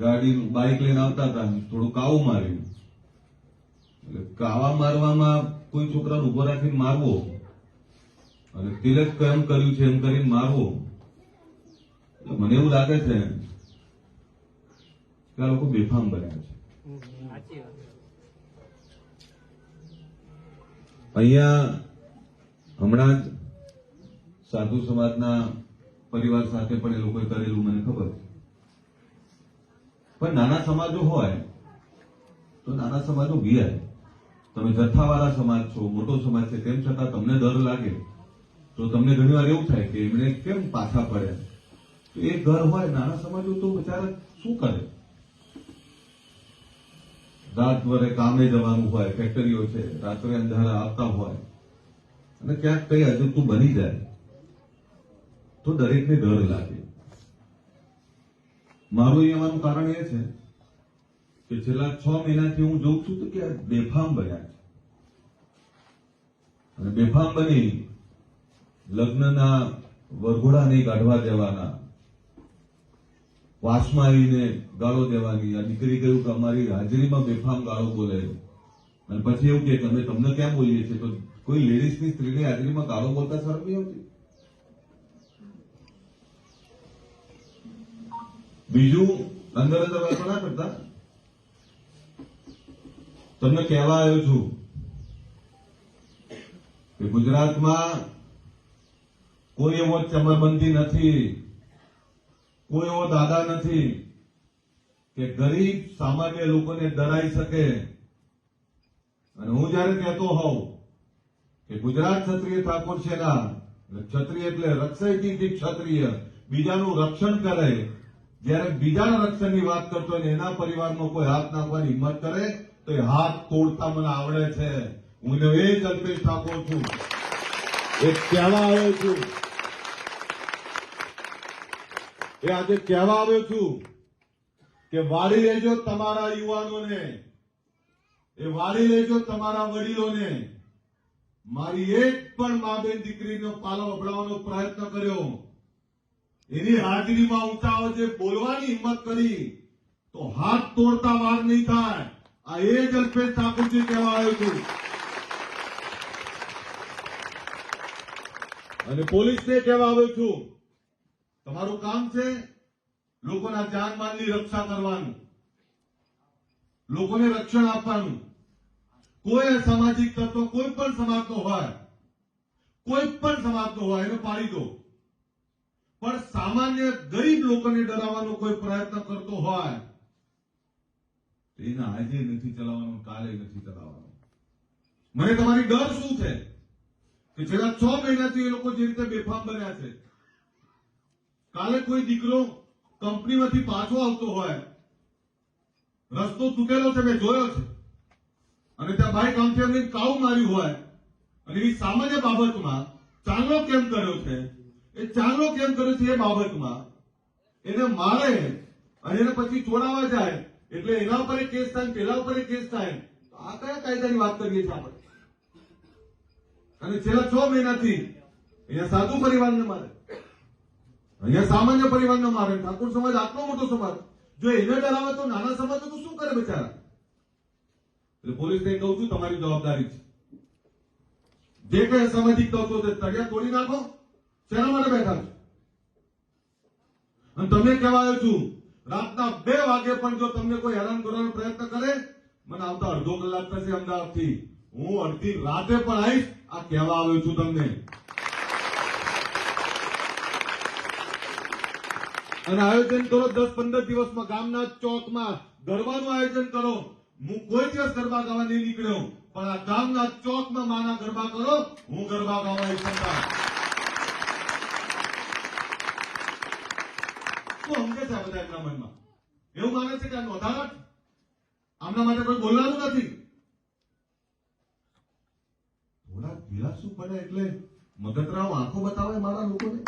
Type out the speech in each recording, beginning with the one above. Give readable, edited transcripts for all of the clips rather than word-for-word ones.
ગાડી બાઇક લઈને આવતા હતા, થોડું કાવું માર્યું. એટલે કાવા મારવામાં કોઈ છોકરાને ઉભો રાખીને મારવો અને તિલક કેમ કર્યું છે એમ કરીને મારવો, મને એવું લાગે છે કે આ લોકો બેફામ બન્યા છે. અહીંયા હમણાં જ સાધુ સમાજના પરિવાર સાથે પણ એ લોકોએ કરેલું મને ખબર છે. પણ નાના સમાજો હોય તો નાના સમાજો વિયાય. તમે જથ્થાવાળા સમાજ છો, મોટો સમાજ છે, તેમ છતાં તમને ડર લાગે તો તમને ઘણી વાર એવું થાય કે એમણે કેમ પાછા પડ્યા. તો એ ઘર હોય, નાના સમાજો તો બિચારા શું કરે? રાત વરે કામે જવાનું હોય, ફેક્ટરીઓ છે, રાત્રે અંધારા આવતા હોય અને ક્યાંક કઈ અજુગતું બની જાય તો દરેકને ડર લાગે. મારું અહીંયા કારણ એ છે કે છેલ્લા 6 મહિનાથી હું જોઉં છું તો કે આ બેફામ બન્યા છે. અને બેફામ બની લગ્નના વરઘોડા નહીં કાઢવા દેવાના, વાસમાં આવીને ગાળો દેવાની. આ દીકરી કહ્યું કે અમારી હાજરીમાં બેફામ ગાળો બોલે અને પછી એવું કે અમે તમને ક્યાં બોલીએ છીએ? તો કોઈ લેડીઝની સ્ત્રીની હાજરીમાં ગાળો બોલતા શરમ નહીં આવતી? બીજું, અંદર અંદર વાતો ના કરતા. તમને કહેવા આવ્યો છું કે ગુજરાતમાં કોઈ એવો ચમરબંધી નથી, કોઈ એવો દાદા નથી કે ગરીબ સામાન્ય લોકોને ડરાઈ શકે. અને હું જયારે કહેતો હોઉં કે ગુજરાત ક્ષત્રિય ઠાકોર છે ના, ક્ષત્રિય એટલે રક્ષયથી ક્ષત્રિય, બીજાનું રક્ષણ કરે. જયારે બીજાના રક્ષણની વાત કરતો હોય ને એના પરિવારમાં કોઈ હાથ નાખવાની હિંમત કરે તો એ હાથ તોડતા મને આવડે છે. હું એ જ અલ્પેશ ઠાકોર છું, એ કહેવા આવ્યો છું, એ આજે કહેવા આવ્યો છું કે વાળી લેજો તમારા યુવાનોને, એ વાળી લેજો તમારા વડીલોને. મારી એક પણ મા બેન દીકરીનો પાલો અભડાવવાનો પ્રયત્ન કર્યો, એની હાજરીમાં ઊંચા અવાજે બોલવાની હિંમત કરી તો હાથ તોડતા વાર નહીં થાય. આ એ જ અલ્પેશ ઠાકોરજી કહેવા આવ્યો છું. અને પોલીસને કહેવા આવ્યો છું, તમારું કામ છે લોકોના જાનમાલની રક્ષા કરવાનું, લોકોને રક્ષણ આપવાનું. કોઈ અસામાજિક તત્વ કોઈ પણ સમાજનો હોય, કોઈ પણ સમાજનો હોય, એને પાડી દો. પણ સામાન્ય ગરીબ લોકોને ડરાવવાનો કોઈ પ્રયત્ન કરતો હોય એને આજે નથી ચલાવવાનો, કાલે નથી ચલાવવાનો. મને તમારી ડર શું છે કે છેલ્લા 6 મહિનાથી એ લોકો જે રીતે બેફામ બન્યા છે. કાલે કોઈ દીકરો કંપનીમાંથી પાછો આવતો હોય, રસ્તો તૂટેલો છે, મેં જોયો છે, અને ત્યાં બાઇક આમથી આમને કાવું માર્યું હોય અને એવી સામાન્ય બાબતમાં ચાંગલો કેમ કર્યો છે, એ ચાંગલો કેમ કર્યો છે એ બાબતમાં એને મારે અને એને પછી છોડાવવા જાય એટલે એના ઉપર એક કેસ થાય, પેલા ઉપર એક કેસ થાય. આ કયા કાયદાની વાત કરીએ છીએ આપણે? અને છેલ્લા 6 મહિનાથી અહીંયા સાધુ પરિવારને મારે, અહીંયા સામાન્ય પરિવારને મારે. ઠાકોર સમાજ આટલો મોટો સમાજ, જો એને ડરાવે તો નાના સમાજો તો શું કરે બિચારા? એટલે પોલીસને કહું છું, તમારી જવાબદારી છે. જે કઈ અસામાજિક તત્વો છે તળિયા તોડી નાખો. શેના માટે બેઠા છો? અને તમને કહેવા આવ્યો છું, રાતના 2 વાગે પણ જો તમને કોઈ હેરાન કરવાનો પ્રયત્ન કરે, મને આવતા અડધો કલાક થશે અમદાવાદથી, હું અડધી રાતે પણ આવીશ. આ કહેવા આવ્યો છું તમને. અને આયોજન કરો 10-15 દિવસમાં ગામના ચોકમાં ગરબાનું આયોજન કરો. હું કોઈ દિવસ ગરબા ગાવા નહીં નીકળ્યો, પણ આ ગામના ચોકમાં માના ગરબા કરો, હું ગરબા ગાવા ઈચ્છતા. શું સમજે છે બધા એમના મનમાં? એવું માને છે કે આ નોંધાવટ, આમના માટે કોઈ બોલવાનું નથી. થોડા ધીરાસુ પડે એટલે મગતરાવ આંખો બતાવે મારા લોકોને.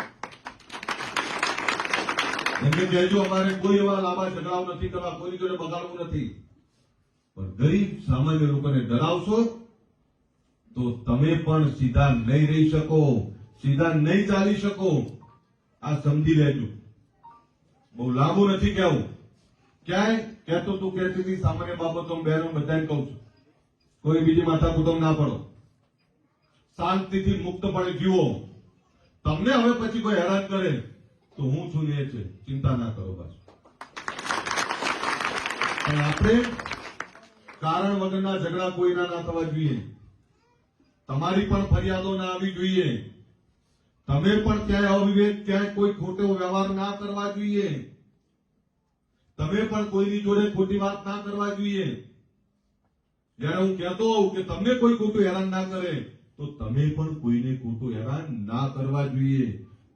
એમને કહેજો અમારે કોઈ એવા લાંબા ઝઘડાઓ નથી કરવા, કોઈની જોડે બગાડવું નથી. પણ ગરીબ સામાન્ય લોકોને ડરાવશો તો તમે પણ સીધા નહીં રહી શકો, સીધા નહીં ચાલી શકો. આ સમજી લેજો. બહુ લાંબુ નથી કહેવું. ક્યાંય કહેતો તું કહેતી હતી સામાન્ય બાબતો બહેનો બધાને કહું છું, કોઈ બીજી માથા કુટુંબ ના પડો, શાંતિથી મુક્તપણે જીવો. તમને હવે પછી કોઈ હેરાન કરે તો હું છું ને એ છે, ચિંતા ના કરો બસ. પણ આપણે કારણ વગરના ઝઘડા કોઈના ના થવા જોઈએ. તમારી પણ ફરિયાદો ના આવી જોઈએ. તમે પણ ક્યાંય અવિવેક, ક્યાંય કોઈ ખોટો વ્યવહાર ના કરવા જોઈએ. તમે પણ કોઈની જોડે ખોટી વાત ના કરવા જોઈએ. જયારે હું કહેતો હોઉં કે તમને કોઈ ખોટું હેરાન ના કરે તો તમે પણ કોઈને ખોટું હેરાન ના કરવા જોઈએ.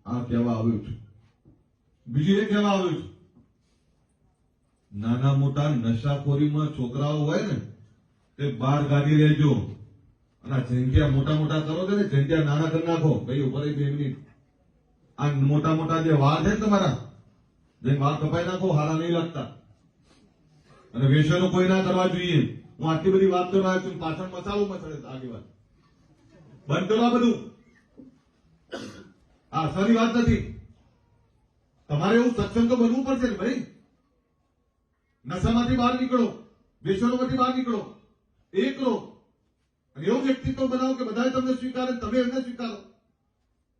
આ કહેવા આવ્યું છું. બીજું એ કહેવા આવ્યું છું, નાના મોટા નશાખોરીમાં છોકરાઓ હોય ને તે બહાર કાઢી લેજો. અને જંગ્યા મોટા મોટા કરો છો ને, જંગ્યા નાના કરી નાખો. ભાઈ ઉપર 2 મિનિટ. આ મોટા મોટા જે વાળ છે ને તમારા, જે વાળ કપાઈ નાખો, હારા નહીં લાગતા. અને વ્યસનો કોઈ ના કરવા જોઈએ. હું આટલી બધી વાત કરવા છું, પાછળ મસાલો મચડે આગળ વાત બંધ કરો. આ બધું આ સારી વાત નથી. તમારે એવું સક્ષમ તો બનવું પડશે ને ભાઈ. નશામાંથી બહાર નીકળો, વ્યસનોમાંથી બહાર નીકળો, એ કરો અને એવું વ્યક્તિત્વ બનાવો કે બધા તમને સ્વીકારે, તમે એમને સ્વીકારો.